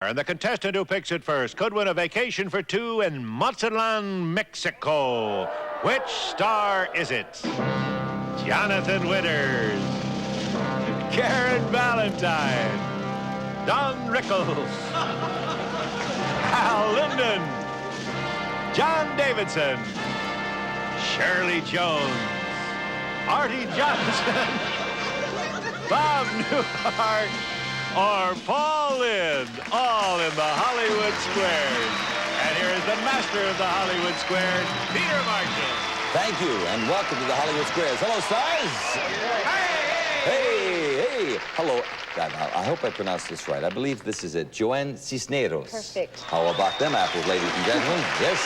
And the contestant who picks it first could win a vacation for two in Mazatlan, Mexico. Which star is it? Jonathan Winters, Karen Valentine, Don Rickles, Al Linden, John Davidson, Shirley Jones, Arte Johnson, Bob Newhart, or Paul Lynde, all in the Hollywood Squares. And here is the master of the Hollywood Squares, Peter Marshall. Thank you, and welcome to the Hollywood Squares. Hello, stars. Hey. Hello. I hope I pronounced this right. I believe this is it. Joanne Cisneros. Perfect. How about them apples, ladies and gentlemen? Yes.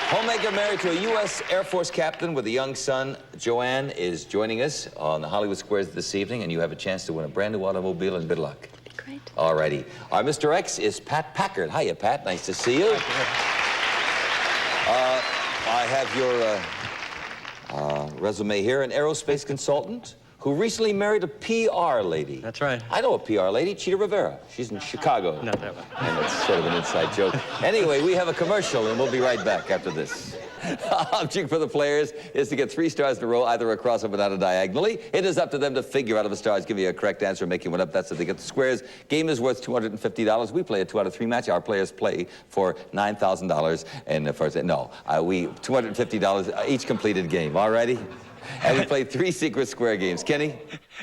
Homemaker married to a U.S. Air Force captain with a young son. Joanne is joining us on the Hollywood Squares this evening, and you have a chance to win a brand new automobile, and good luck. Great. All righty. Our Mr. X is Pat Packard. Hiya, Pat. Nice to see you. I have your resume here. An aerospace consultant who recently married a PR lady. That's right. I know a PR lady, Cheetah Rivera. She's in Chicago. Not that one. And it's sort of an inside joke. Anyway, we have a commercial, and we'll be right back after this. Object for the players is to get 3 stars in a row, either across or without a diagonally. It is up to them to figure out if a star is giving you a correct answer or making one up. That's if they get the squares. Game is worth $250. We play a 2 out of 3 match. Our players play for $9,000. And first, we $250 each completed game. All righty? And we play 3 secret square games. Kenny?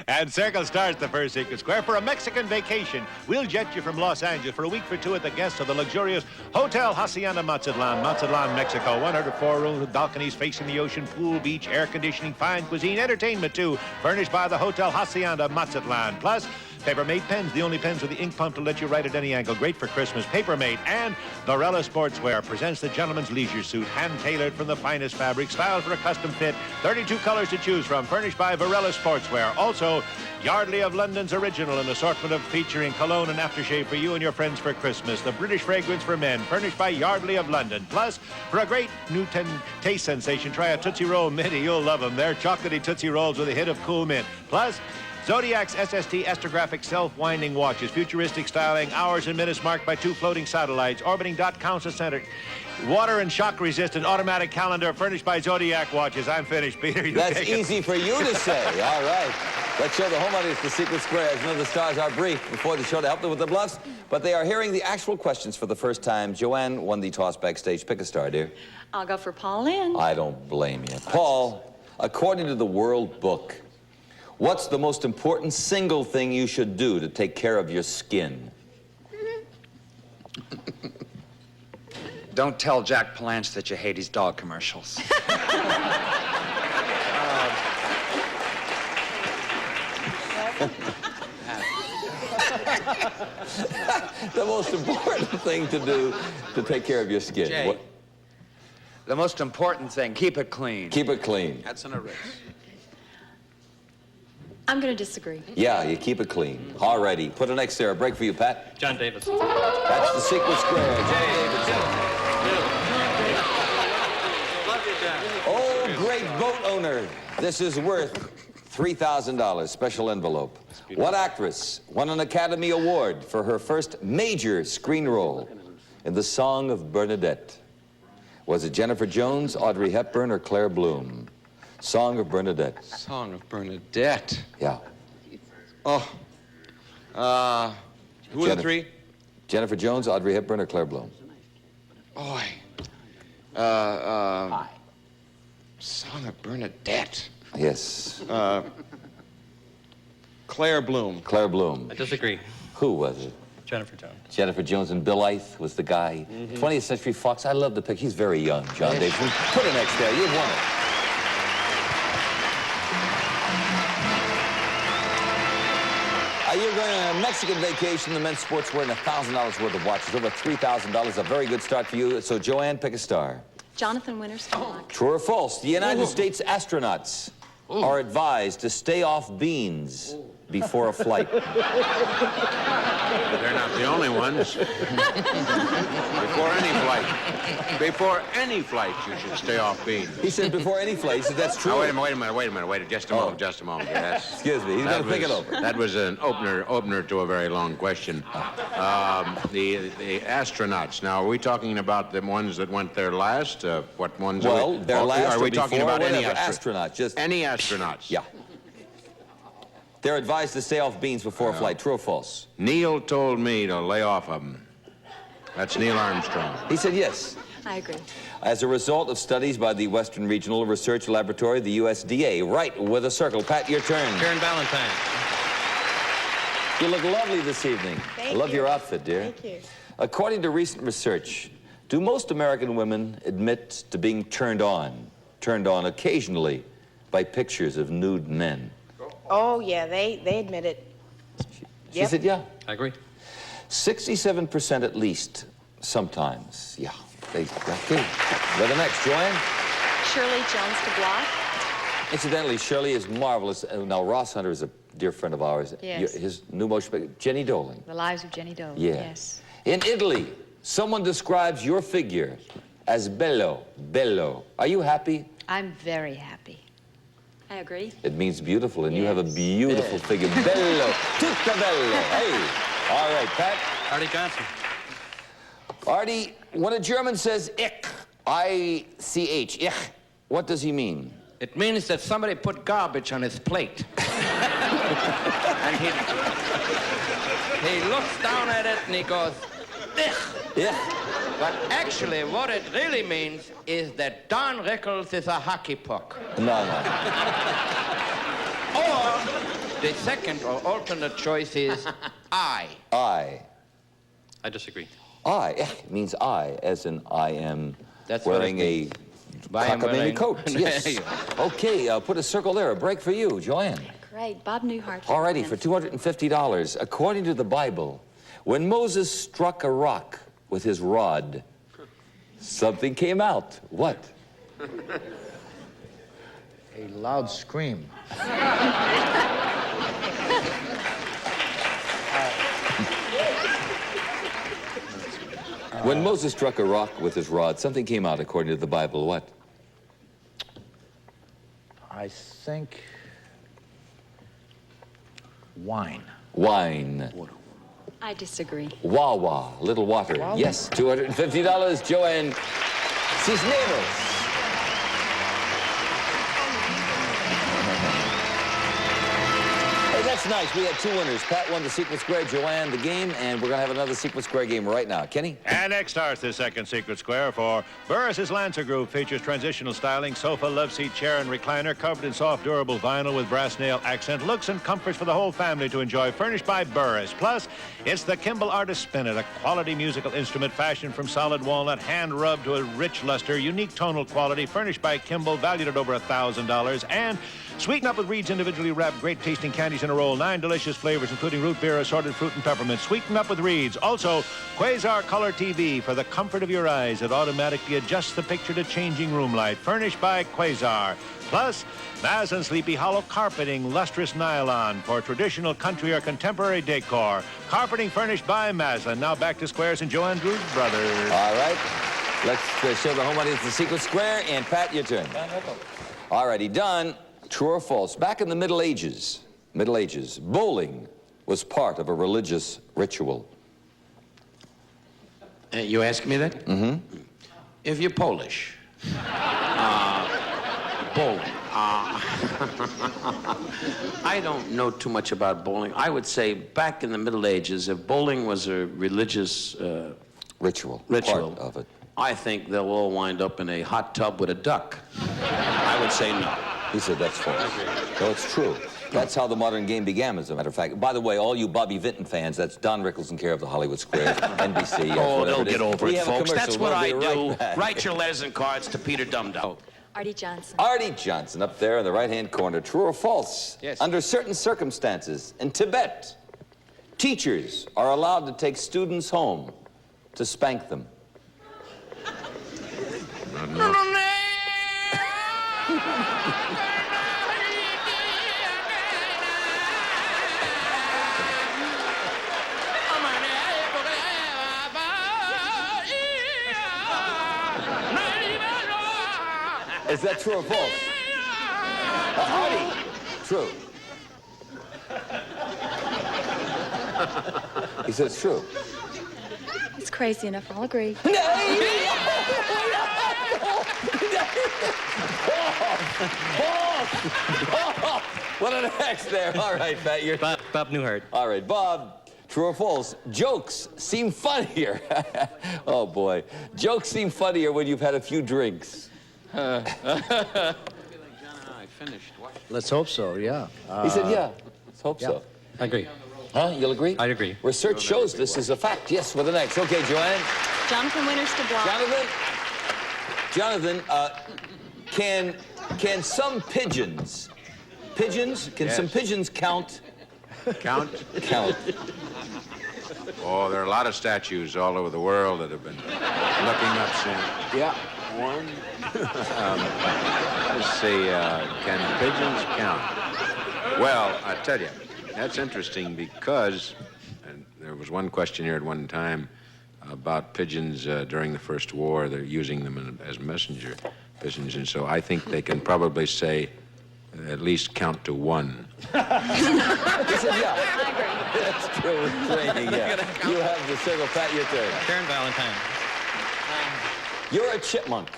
And Circle starts the first secret square for a Mexican vacation. We'll jet you from Los Angeles for a week for 2 at the guests of the luxurious Hotel Hacienda Mazatlan, Mexico. 104 rooms with balconies facing the ocean, pool, beach, air conditioning, fine cuisine, entertainment too. Furnished by the Hotel Hacienda Mazatlan. Plus, Paper-Mate pens, the only pens with the ink pump to let you write at any angle. Great for Christmas. Paper-Mate and Varela Sportswear presents the gentleman's leisure suit, hand-tailored from the finest fabric, styled for a custom fit. 32 colors to choose from, furnished by Varela Sportswear. Also, Yardley of London's original, an assortment of featuring cologne and aftershave for you and your friends for Christmas. The British fragrance for men, furnished by Yardley of London. Plus, for a great new taste sensation, try a Tootsie Roll Minty. You'll love them. They're chocolatey Tootsie Rolls with a hit of cool mint. Plus, Zodiac's SST astrographic self-winding watches, futuristic styling, hours and minutes marked by 2 floating satellites, orbiting dot counts a center. Water and shock-resistant automatic calendar furnished by Zodiac watches. I'm finished, Peter. That's easy for you to say. All right. Let's show the home audience the secret squares. None of the stars are briefed before the show to help them with the bluffs, but they are hearing the actual questions for the first time. Joanne won the toss backstage. Pick a star, dear. I'll go for Paul Lynde. I don't blame you. Paul, according to the World Book, what's the most important single thing you should do to take care of your skin? Don't tell Jack Palance that you hate his dog commercials. The most important thing to do to take care of your skin. Jay, the most important thing, keep it clean. Keep it clean. That's an erase. I'm going to disagree. Yeah, you keep it clean. All righty. Put an X there. A break for you, Pat. John Davidson. That's the secret square. John Davidson. Love you, John. Oh, great boat owner. This is worth $3,000, special envelope. What actress won an Academy Award for her first major screen role in The Song of Bernadette? Was it Jennifer Jones, Audrey Hepburn, or Claire Bloom? Song of Bernadette. Song of Bernadette. Yeah. Oh. Who are the 3? Jennifer Jones, Audrey Hepburn, or Claire Bloom? Boy. Song of Bernadette. Yes. Claire Bloom. Claire Bloom. I disagree. Who was it? Jennifer Jones. Jennifer Jones, and Bill Ith was the guy. 20th Century Fox, I love the pick. He's very young, John Davidson. Put an X there. You've won it. You're going on a Mexican vacation. The men's sports wearing $1,000 worth of watches. Over $3,000. A very good start for you. So, Joanne, pick a star. Jonathan Winters. True or false? The United States astronauts are advised to stay off beans before a flight. They're not the only ones. Before any flight, you should stay off bean. He said before any flight. He said that's true. Oh, wait a minute. Just a moment. Yes. Excuse me. He's going to think it over. That was an opener to a very long question. The astronauts. Now, are we talking about the ones that went there last? What ones? Well, their last. Are we talking about any astronaut? Just any astronauts? Yeah. They're advised to stay off beans before a flight. True or false? Neil told me to lay off of them. That's Neil Armstrong. He said yes. I agree. As a result of studies by the Western Regional Research Laboratory, the USDA. Right with a circle. Pat, your turn. Valentine. You look lovely this evening. Thank I love you. your outfit, dear. Thank you. According to recent research, do most American women admit to being turned on occasionally by pictures of nude men? Oh, yeah, they admit it. She said, yeah. I agree. 67% at least, sometimes. Yeah. Okay. Go the next, Joanne. Shirley Jones de Blois. Incidentally, Shirley is marvelous. Now, Ross Hunter is a dear friend of ours. Yes. His new motion picture, Jenny Doling. The Lives of Jenny Doe. Yeah. Yes. In Italy, someone describes your figure as bello. Are you happy? I'm very happy. I agree. It means beautiful, and you have a Yes. beautiful figure. Bello. Tutta bello. Hey. All right, Pat. Arte Johnson. Artie, when a German says ich, I-C-H, ich, what does he mean? It means that somebody put garbage on his plate. And he looks down at it and he goes, "Ich." Ich. But actually, what it really means is that Don Rickles is a hockey puck. No. Or the second or alternate choice is I. I. I disagree. I. Ich means I, as in I am That's what wearing it a means. I am cockamamie wearing- coat. Yes. Okay, put a circle there. A break for you, Joanne. Great. Bob Newhart. All righty, for $250. According to the Bible, when Moses struck a rock with his rod, something came out. What? A loud scream. When Moses struck a rock with his rod, something came out, according to the Bible. What? I think wine. Wine. I disagree. Wawa. Little water. Yes, $250. Joanne Cisneros. Hey, that's nice. We had two winners. Pat won the Secret Square, Joanne the game, and we're going to have another Secret Square game right now. Kenny? And next starts the second Secret Square for Burris's Lancer Group. Features transitional styling, sofa, love seat, chair, and recliner, covered in soft, durable vinyl with brass nail accent. Looks and comforts for the whole family to enjoy, furnished by Burris. Plus, it's the Kimball Artist Spinet, a quality musical instrument fashioned from solid walnut, hand-rubbed to a rich luster, unique tonal quality, furnished by Kimball, valued at over $1,000. And sweeten up with Reed's individually wrapped, great-tasting candies in a roll. 9 delicious flavors, including root beer, assorted fruit, and peppermint. Sweeten up with Reed's. Also, Quasar Color TV for the comfort of your eyes. It automatically adjusts the picture to changing room light. Furnished by Quasar. Plus, Maz and Sleepy Hollow carpeting, lustrous nylon for traditional country or contemporary decor. Carpeting furnished by Maslin. Now back to Squares and Joanne Drew's brothers. All right. Let's show the home audience the Secret Square, and Pat, your turn. All righty, done. True or false? Back in the Middle Ages, bowling was part of a religious ritual. You ask me that? Mm-hmm. If you're Polish, bowling. I don't know too much about bowling. I would say back in the Middle Ages, if bowling was a religious Ritual. ritual Part of it. I think they'll all wind up in a hot tub with a duck. I would say no. He said that's false. No, it's true. That's how the modern game began, as a matter of fact. By the way, all you Bobby Vinton fans, that's Don Rickles in care of the Hollywood Squares, NBC. yes, Oh, whatever they'll it is. get over We it, have a folks. That's commercial. what I We'll be do. right back. Write your letters and cards to Peter Dumdum. Artie Johnson. Artie Johnson up there in the right-hand corner. True or false? Yes. Under certain circumstances, in Tibet, teachers are allowed to take students home to spank them. Is that true or false? Artie, true. He says true. It's crazy enough, I'll agree. What an X there. All right, Pat, you're... Bob Newhart. All right, Bob, true or false? Jokes seem funnier. Oh, boy. Jokes seem funnier when you've had a few drinks. Let's hope so, yeah. He said, yeah. Let's hope so. I agree. Huh? You'll agree? I agree. Research shows this is a fact. Yes, with an X. Okay, Joanne. Jonathan Winters to block. Jonathan, can some pigeons, can Yes. some pigeons count? Count? Count. Oh, there are a lot of statues all over the world that have been looking up soon. Yeah. One. Let's see, can pigeons count? Well, I tell you, that's interesting because and there was one question here at one time about pigeons during the First War. They're using them as messenger pigeons, and so I think they can probably say at least count to one. He said, yeah. That's true. Training, yeah. You have the circle. Pat, your turn. Karen Valentine. You're a chipmunk.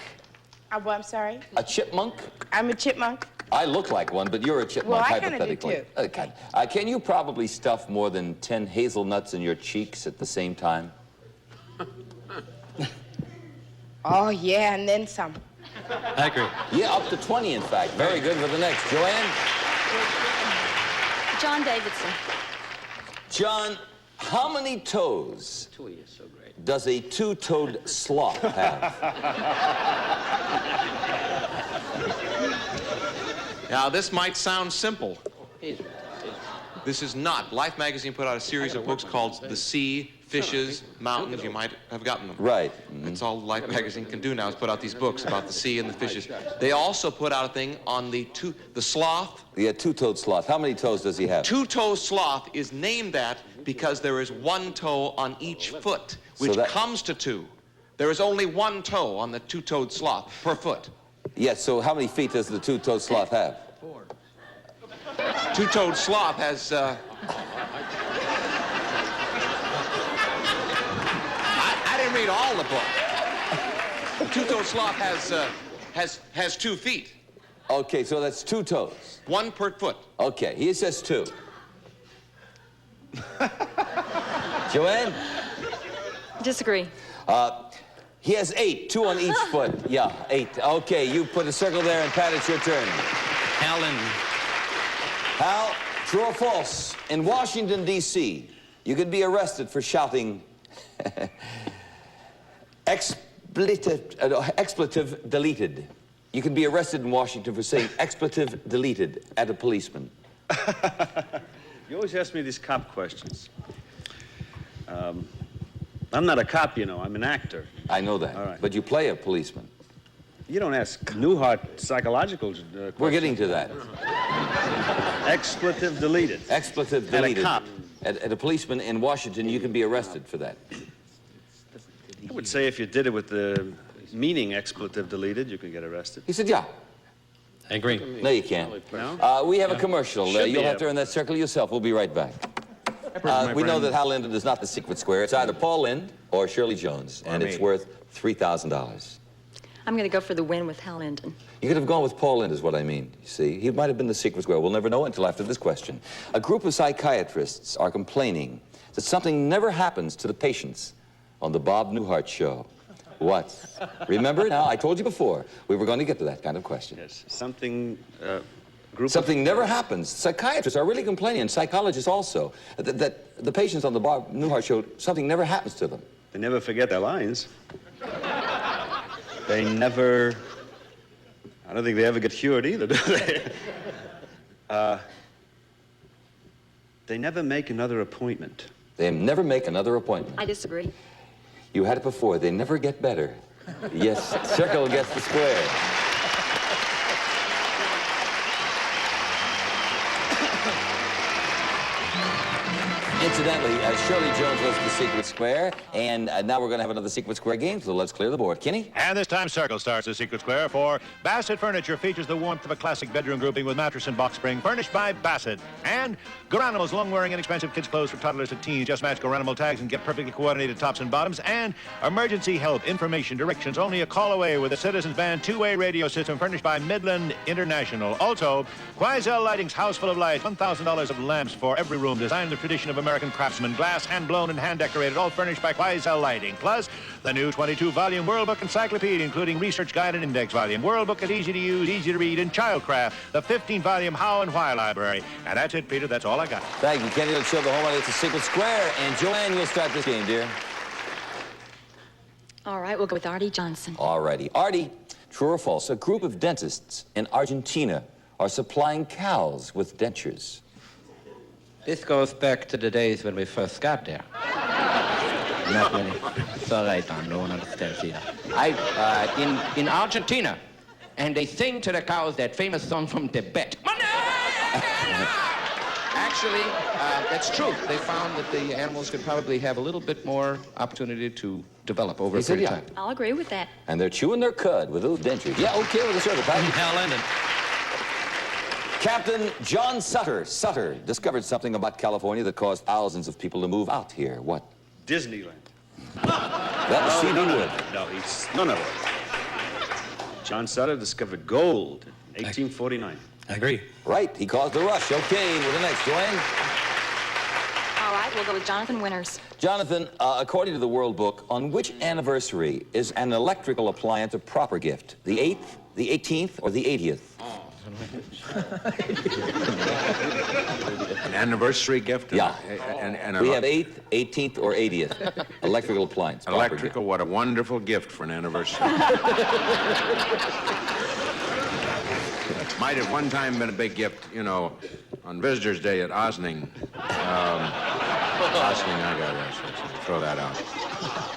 I'm sorry? A chipmunk? I'm a chipmunk. I look like one, but you're a chipmunk, Well, I kinda do, hypothetically. too. Okay. Can you probably stuff more than 10 hazelnuts in your cheeks at the same time? Oh, yeah, and then some. I agree. Yeah, up to 20, in fact. Very good for the next. Joanne? John Davidson. John, how many toes does a two-toed sloth have? Now, this might sound simple. This is not. Life magazine put out a series of books called The Sea, Fishes, Mountains. You might have gotten them. Right. That's all Life magazine can do now is put out these books about the sea and the fishes. They also put out a thing on the sloth. Yeah, two-toed sloth. How many toes does he have? Two-toe sloth is named that because there is one toe on each foot, which comes to two. There is only one toe on the two-toed sloth per foot. Yes, so how many feet does the two-toed sloth have? 4. Two-toed sloth has, I didn't read all the book. Two-toed sloth has 2 feet. Okay, so that's 2 toes. 1 per foot. Okay, he says 2. Joanne? Disagree. He has 8, 2 on each foot. Yeah, 8. Okay, you put a circle there, and Pat, it's your turn. Hal Linden. Hal, true or false? In Washington, D.C., you could be arrested for shouting expletive deleted. You can be arrested in Washington for saying expletive deleted at a policeman. You always ask me these cop questions. I'm not a cop, you know. I'm an actor. I know that. All right. But you play a policeman. You don't ask Newhart psychological questions. We're getting to that. Expletive deleted. Expletive deleted. At a cop. At a policeman in Washington, you can be arrested for that. I would say if you did it with the meaning expletive deleted, you could get arrested. He said, yeah. I agree. No, you can't. No? We have a commercial. Should be You'll have able. to earn that circle yourself. We'll be right back. We know that Hal Linden is not the secret square. It's either Paul Lynde or Shirley Jones, and it's worth $3,000. I'm going to go for the win with Hal Linden. You could have gone with Paul Lynde, is what I mean. You see, he might have been the secret square. We'll never know until after this question. A group of psychiatrists are complaining that something never happens to the patients on the Bob Newhart show. What? Remember? Now, I told you before, we were going to get to that kind of question. Yes. Something never happens. Psychiatrists are really complaining, and psychologists also, that the patients on the Bob Newhart show, something never happens to them. They never forget their lines. They never... I don't think they ever get cured either, do they? They never make another appointment. They never make another appointment. I disagree. You had it before. They never get better. Yes, circle gets the square. Incidentally, Shirley Jones was the secret square, and now we're going to have another secret square game, so let's clear the board. Kenny? And this time, Circle starts the secret square for Bassett Furniture features the warmth of a classic bedroom grouping with mattress and box spring, furnished by Bassett. And Garanimals, long-wearing, inexpensive kids' clothes for toddlers and teens. Just match Garanimal tags and get perfectly coordinated tops and bottoms. And emergency help, information, directions, only a call away with a Citizens Band two-way radio system furnished by Midland International. Also, Quaisel Lighting's House Full of Light, $1,000 of lamps for every room, designed in the tradition of American craftsmen, glass, hand-blown and hand-decorated, all furnished by Quaisel Lighting. Plus, the new 22-volume World Book Encyclopedia, including research guide and index volume. World Book is easy to use, easy to read, and childcraft, the 15-volume How and Why library. And that's it, Peter. That's all I got. Thank you, Kenny. Let's show the home. It's a secret square. And Joanne, you'll start this game, dear. All right, we'll go with Arte Johnson. All righty. Artie, true or false? A group of dentists in Argentina are supplying cows with dentures. This goes back to the days when we first got there. Not many. It's all right, Don. No one understands either. In Argentina, and they sing to the cows that famous song from Tibet. Actually, that's true. They found that the animals could probably have a little bit more opportunity to develop over a period of time. I'll agree with that. And they're chewing their cud with those dentures. Yeah, okay with the circle, Pat. Hal Linden. Captain John Sutter discovered something about California that caused thousands of people to move out here. What? Disneyland. That was C.D. Wood. No, he's none of it. John Sutter discovered gold in 1849. I agree. Right, he caused the rush. Okay, with the next, Joanne. All right, we'll go with Jonathan Winters. Jonathan, according to the World Book, on which anniversary is an electrical appliance a proper gift? The 8th, the 18th, or the 80th? An anniversary gift? Yeah. And We have 8th, 18th, or 80th. Electrical appliance. proper gift. electrical, what a wonderful gift for an anniversary. Might have one time been a big gift, you know, on Visitor's Day at Osning. Osning, I got to throw that out.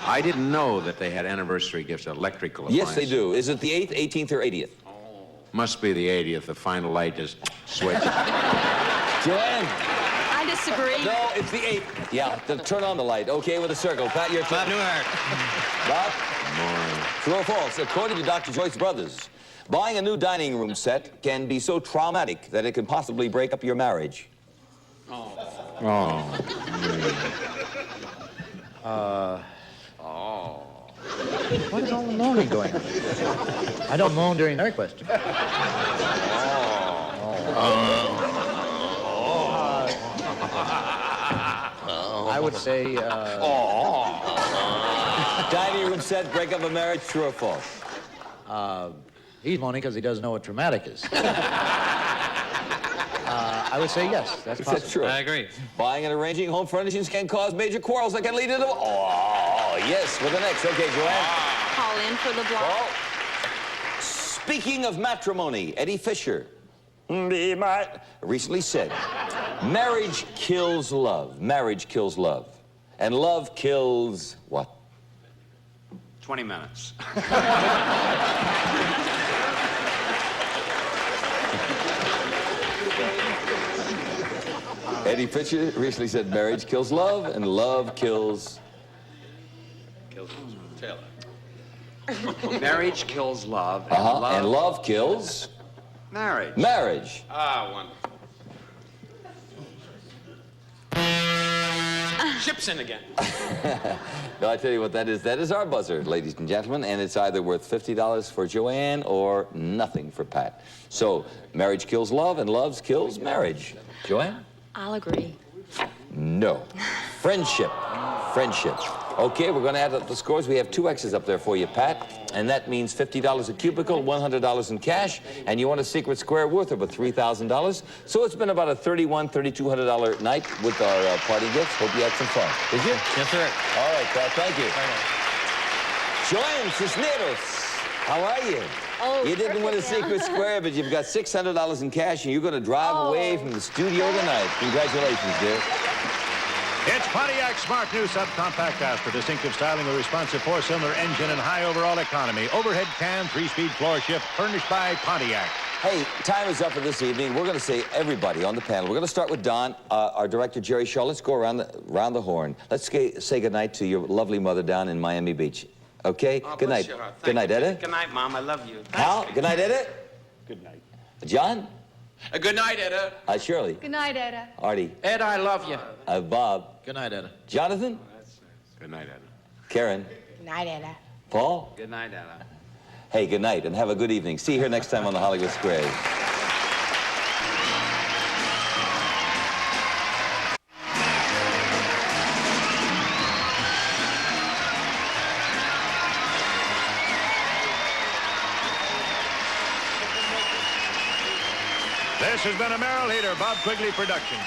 I didn't know that they had anniversary gifts, electrical appliances. Yes, they do. Is it the 8th, 18th, or 80th? Must be the 80th. The final light is switched. Joanne? I disagree. No, it's the 8th. Yeah, turn on the light. Okay, with a circle. Pat, your turn. Bob Newhart. Bob? True or false? According to Dr. Joyce Brothers, buying a new dining room set can be so traumatic that it can possibly break up your marriage. What is all the moaning going on? I don't moan during their question. I would say... Dining room set, break up a marriage, true or false? He's moaning because he doesn't know what traumatic is. I would say yes, that's possible. That's true. I agree. Buying and arranging home furnishings can cause major quarrels that can lead to... Oh, yes, with the next. Okay, Joanne. Call in for the block. Oh. Speaking of matrimony, Eddie Fisher recently said, marriage kills love. Marriage kills love. And love kills what? 20 minutes. Eddie Fisher recently said marriage kills love and love kills... Taylor. Marriage kills love, And love kills... marriage. Marriage. Ah, wonderful. Chips in again. No, I tell you what that is. That is our buzzer, ladies and gentlemen, and it's either worth $50 for Joanne or nothing for Pat. So, marriage kills love and love kills marriage. Joanne? I'll agree. No. Friendship. Friendship. Okay, we're going to add up the scores. We have 2 X's up there for you, Pat, and that means $50 a cubicle, $100 in cash, and you want a secret square worth of $3,000. So it's been about a $3,200 night with our party gifts. Hope you had some fun. Did you? Yes, sir. All right, Pat, thank you. Joanne Cisneros, how are you? Oh, you didn't win a perfect, secret square, but you've got $600 in cash, and you're going to drive away from the studio tonight. Congratulations, dear. It's Pontiac's smart new subcompact Astra. Distinctive styling with responsive 4-cylinder engine and high overall economy. Overhead can, 3-speed floor shift, furnished by Pontiac. Hey, time is up for this evening. We're going to say everybody on the panel. We're going to start with Don, our director, Jerry Shaw. Let's go around the horn. Let's say goodnight to your lovely mother down in Miami Beach. Okay? Oh, good night. Good night, Edda. Good night, Mom. I love you. Hal, good night, Edda. Good night. John? Good night, Edda. Shirley. Good night, Etta. Artie. Ed, I love you. Bob. Good night, Etta. Jonathan. Good night, Edda. Karen. Good night, Etta. Paul. Good night, Ella. Hey, good night and have a good evening. See you here next time on the Hollywood Squares. This has been a Merrill Heater, Bob Quigley production.